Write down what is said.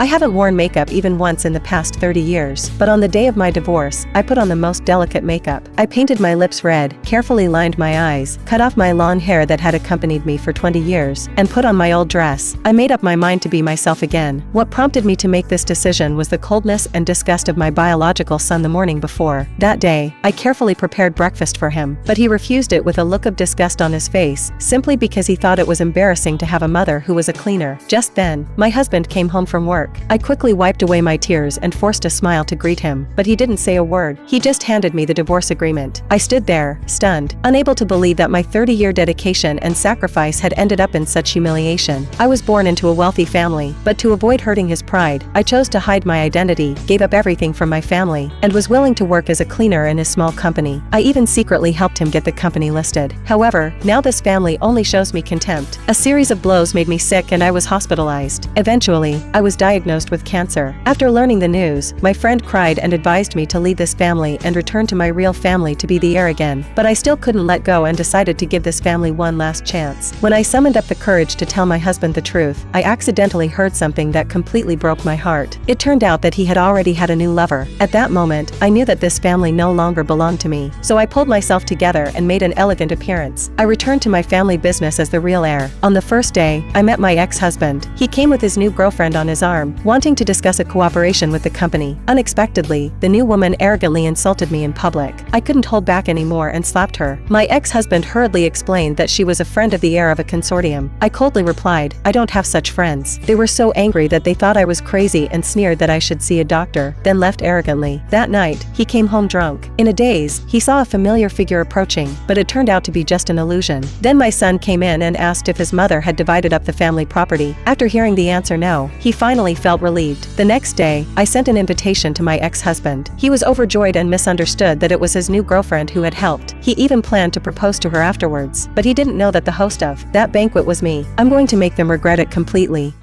I haven't worn makeup even once in the past 30 years, but on the day of my divorce, I put on the most delicate makeup. I painted my lips red, carefully lined my eyes, cut off my long hair that had accompanied me for 20 years, and put on my old dress. I made up my mind to be myself again. What prompted me to make this decision was the coldness and disgust of my biological son the morning before. That day, I carefully prepared breakfast for him, but he refused it with a look of disgust on his face, simply because he thought it was embarrassing to have a mother who was a cleaner. Just then, my husband came home from work. I quickly wiped away my tears and forced a smile to greet him, but he didn't say a word. He just handed me the divorce agreement. I stood there, stunned, unable to believe that my 30-year dedication and sacrifice had ended up in such humiliation. I was born into a wealthy family, but to avoid hurting his pride, I chose to hide my identity, gave up everything from my family, and was willing to work as a cleaner in his small company. I even secretly helped him get the company listed. However, now this family only shows me contempt. A series of blows made me sick and I was hospitalized. Eventually, I was diagnosed with cancer. After learning the news, my friend cried and advised me to leave this family and return to my real family to be the heir again. But I still couldn't let go and decided to give this family one last chance. When I summoned up the courage to tell my husband the truth, I accidentally heard something that completely broke my heart. It turned out that he had already had a new lover. At that moment, I knew that this family no longer belonged to me. So I pulled myself together and made an elegant appearance. I returned to my family business as the real heir. On the first day, I met my ex-husband. He came with his new girlfriend on his arm, wanting to discuss a cooperation with the company. Unexpectedly, the new woman arrogantly insulted me in public. I couldn't hold back anymore and slapped her. My ex-husband hurriedly explained that she was a friend of the heir of a consortium. I coldly replied, "I don't have such friends." They were so angry that they thought I was crazy and sneered that I should see a doctor, then left arrogantly. That night, he came home drunk. In a daze, he saw a familiar figure approaching, but it turned out to be just an illusion. Then my son came in and asked if his mother had divided up the family property. After hearing the answer no, he finally felt relieved. The next day, I sent an invitation to my ex-husband. He was overjoyed and misunderstood that it was his new girlfriend who had helped. He even planned to propose to her afterwards, but he didn't know that the host of that banquet was me. I'm going to make them regret it completely.